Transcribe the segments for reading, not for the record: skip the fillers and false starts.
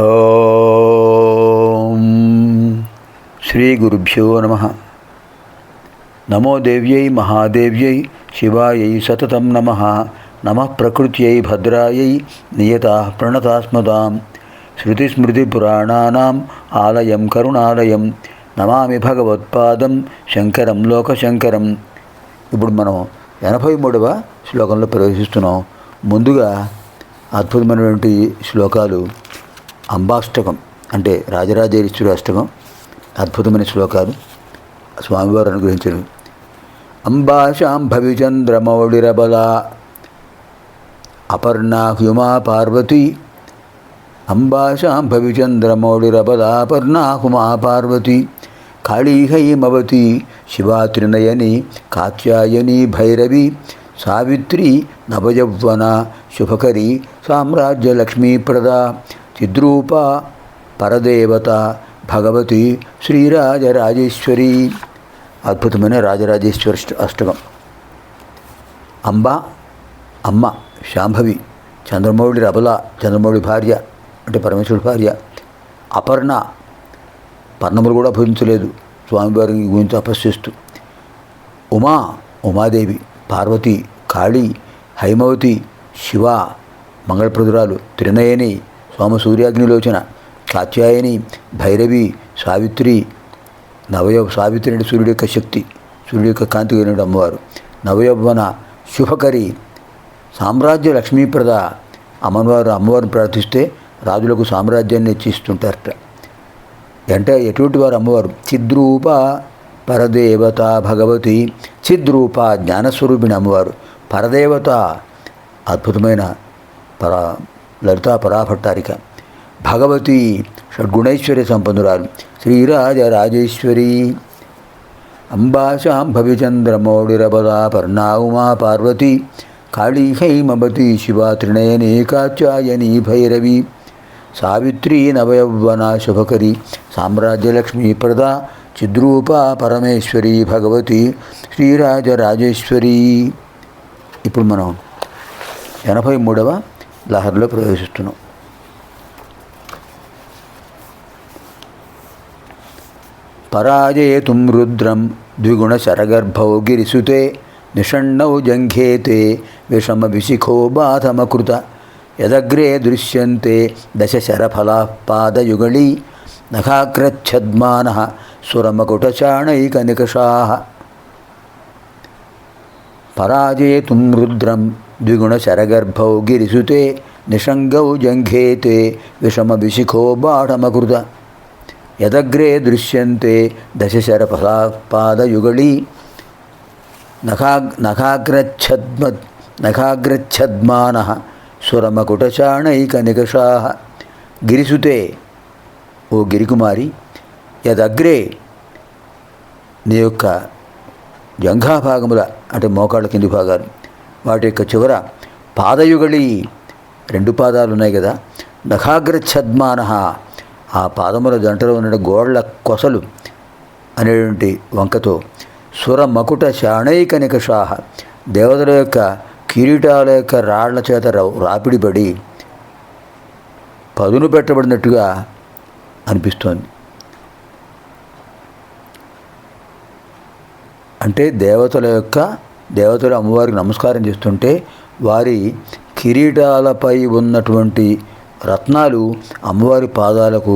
ఓం శ్రీ గురుభ్యో నమః. నమో దేవ్యై మహాదేవ్యై శివాయై సతతం నమః. నమః ప్రకృత్యై భద్రాయై నియతాః ప్రణతాస్మదాం. శృతిస్మృతిపురాణానాం ఆలయం కరుణాలయం నమామి భగవత్పాదం శంకరం లోకశంకరం. ఇప్పుడు మనం 83వ శ్లోకంలో ప్రవేశిస్తున్నాం. ముందుగా అద్భుతమైనటువంటి శ్లోకాలు అంబాష్టకం అంటే రాజరాజేశ్వరి అష్టకం. అద్భుతమైన శ్లోకాలు స్వామివారు అనుగ్రహించారు. అంబాశాంభవి చంద్రమౌళిరబల అపర్ణా హ్యుమా పార్వతి. అంబాశాంభవి చంద్రమౌళిరబల అపర్ణా హుమా పార్వతి. కాళీహైమవతి శివా త్రినయని కాత్యాయని భైరవి. సావిత్రి నవయౌవన శుభకరి సామ్రాజ్యలక్ష్మీప్రదా. చిద్రూప పరదేవత భగవతి శ్రీరాజరాజేశ్వరి. అద్భుతమైన రాజరాజేశ్వరి అష్టకం. అంబ అమ్మ శాంభవి, చంద్రమౌళి రబల చంద్రమౌళి భార్య అంటే పరమేశ్వరుడి భార్య. అపర్ణ పర్ణములు కూడా భజించలేదు స్వామివారి గురించి తపస్సు చేస్తూ. ఉమాదేవి, పార్వతి, కాళీ, హైమవతి, శివ మంగళప్రదురాలు, త్రినయని సోమసూర్యాగ్నిలోచన, కాత్యాయని, భైరవి, సావిత్రి. సావిత్రి అంటే సూర్యుడి యొక్క శక్తి, సూర్యుడి యొక్క కాంతి కలిగిన అమ్మవారు. నవయౌవన శుభకరి సామ్రాజ్య లక్ష్మీప్రద. అమ్మవారిని ప్రార్థిస్తే రాజులకు సామ్రాజ్యాన్ని ఇచ్చిస్తుంటారట. అంటే ఎటువంటి వారు అమ్మవారు? చిద్రూప పరదేవత భగవతి. చిద్రూప జ్ఞానస్వరూపిణి అమ్మవారు. పరదేవత అద్భుతమైన లలితా పరాభట్టారిక. భగవతి షడ్గుణైశ్వర్య సంపన్నురాలు శ్రీరాజరాజేశ్వరి. అంబాశాంభవి చంద్రమౌళిరబలా పర్ణా ఉమా పార్వతి. కాళీహైమవతి శివా త్రినయని కాత్యాయని భైరవి. సావిత్రి నవయౌవన శుభకరి సామ్రాజ్యలక్ష్మీప్రద. చిద్రూప పరమేశ్వరి భగవతి శ్రీరాజరాజేశ్వరి. ఇప్పుడు మనం 83వ లహరిలో ప్రవేశిస్తున్నాం. పరాజేతుం రుద్రం ద్విగుణశరగర్భౌ గిరిసుతే. నిషణ్ణౌ జంఘేతే విషమ విశిఖో బాధమకృత. యదగ్రే దృశ్యంతే దశశరఫలాః పాదయుగళీ. నఖాగ్రచ్ఛద్మానః సురమకుటచాణైకనికషాః. పరాజేతుం రుద్రం ద్విగుణశరగర్భౌ గిరిసుతే. నిషంగౌ జంఘేతే విషమ విశిఖో బాఢమకృత. యదగ్రే దృశ్యంతే దశశరఫలాః పాదయుగళీ. నఖాగ్రచ్ఛద్మానః సురమకుటచాణైకనికషాః. గిరిసుతే ఓ గిరికుమారి. యదగ్రే నీ యొక్క జంఘాభాగముల అంటే మోకాళ్ళ కింది భాగాలు వాటి యొక్క చివర పాదయుగళి రెండు పాదాలు ఉన్నాయి కదా. నఖాగ్రచ్ఛద్మానః ఆ పాదముల జంటలో ఉన్న గోళ్ల కొసలు అనేటువంటి వంకతో. సుర మకుట శాణైకనికషాః దేవతల యొక్క కిరీటాల యొక్క రాళ్ల చేత రాపిడిపడి పదును పెట్టబడినట్టుగా అనిపిస్తోంది. అంటే దేవతలు అమ్మవారికి నమస్కారం చేస్తుంటే వారి కిరీటాలపై ఉన్నటువంటి రత్నాలు అమ్మవారి పాదాలకు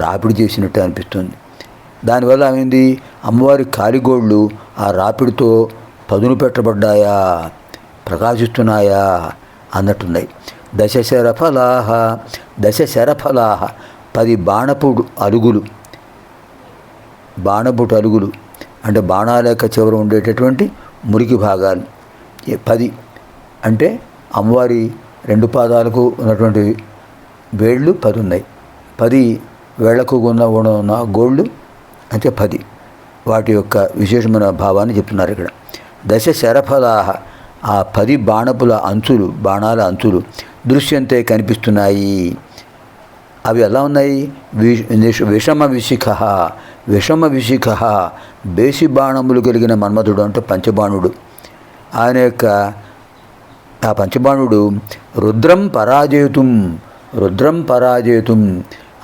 రాపిడి చేసినట్టు అనిపిస్తుంది. దానివల్ల ఏమైంది? అమ్మవారి కాలిగోళ్ళు ఆ రాపిడితో పదును పెట్టబడ్డాయా, ప్రకాశిస్తున్నాయా అన్నట్టున్నాయి. దశశరఫలాః 10 బాణపుడు అలుగులు అంటే బాణాల యొక్క చివర ఉండేటటువంటి మురికి భాగాలు 10 అంటే అమ్మవారి 2 పాదాలకు ఉన్నటువంటి వేళ్ళు 10 ఉన్నాయి. 10 వేళ్లకు ఉన్న గోళ్ళు అంటే 10. వాటి యొక్క విశేషమైన భావాన్ని చెప్తున్నారు ఇక్కడ. దశశరఫలాః ఆ 10 బాణాల అంచులు దృశ్యంతే కనిపిస్తున్నాయి. అవి ఎలా ఉన్నాయి? విషమ విశిఖ బేసి బాణములు కలిగిన మన్మధుడు అంటే పంచబాణుడు. ఆయన యొక్క ఆ పంచబాణుడు రుద్రం పరాజేతుం రుద్రం పరాజేతుం,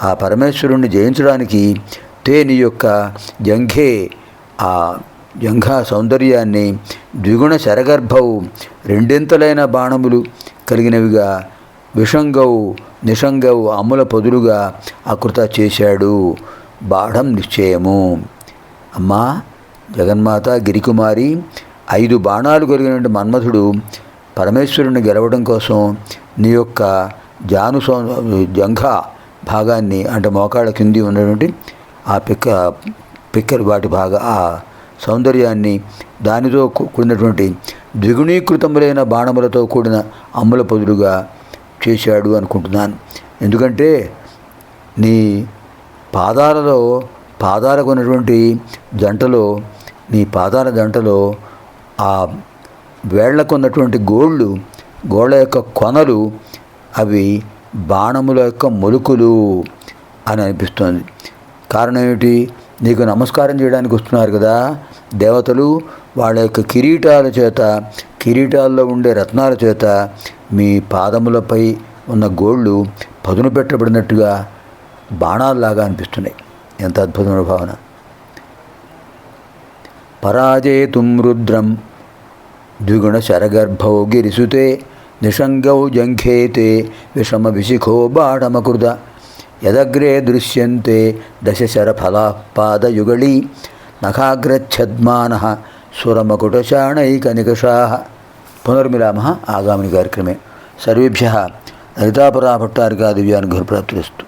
ఆ పరమేశ్వరుణ్ణి జయించడానికి నీ యొక్క జంఘే, ఆ జంఘా సౌందర్యాన్ని, ద్విగుణ శరగర్భవు, రెండింతలైన బాణములు కలిగినవిగా, విషంగవు నిషంగవు అమ్ముల పొదులుగా ఆకృత చేశాడు. బాఢం నిశ్చయము. అమ్మా జగన్మాత గిరికుమారి, 5 బాణాలు కలిగిన మన్మథుడు పరమేశ్వరుని గెలవడం కోసం నీ యొక్క జంఘా భాగాన్ని, అంటే మోకాళ్ళ కింది ఉన్నటువంటి ఆ పిక్కలు వాటి ఆ సౌందర్యాన్ని, దానితో కూడినటువంటి ద్విగుణీకృతములైన బాణములతో కూడిన అమ్ముల పొదులుగా చేశాడు అనుకుంటున్నాను. ఎందుకంటే నీ పాదాలకు ఉన్నటువంటి జంటలో, నీ పాదాల జంటలో ఆ వేళ్లకు ఉన్నటువంటి గోళ్ళ యొక్క కొనలు అవి బాణముల యొక్క మొలుకులు అని అనిపిస్తుంది. కారణం ఏమిటి? నీకు నమస్కారం చేయడానికి వస్తున్నారు కదా దేవతలు, వాళ్ళ యొక్క కిరీటాల్లో ఉండే రత్నాల చేత మీ పాదములపై ఉన్న గోళ్ళు పదును పెట్టబడినట్టుగా బాణాల్లాగా అనిపిస్తున్నాయి. ఎంత అద్భుతమైన భావన. పరాజేతుం రుద్రం ద్విగుణ శరగర్భౌ గిరిసుతే నిషంగౌ జంఘేతే విషమ విశిఖో బాఢమకృత యదగ్రే దృశ్యంతే దశశరఫలాపాదయుగళీ నఖాగ్రచ్ఛద్మానః సురమకుటచాణైకనికషాః. పునర్మిలామः ఆగామిని కార్యక్రమే. సర్వేభ్యः లలితాపరాభట్టారికా దివ్యానుగ్రహప్రాప్తిరస్తు.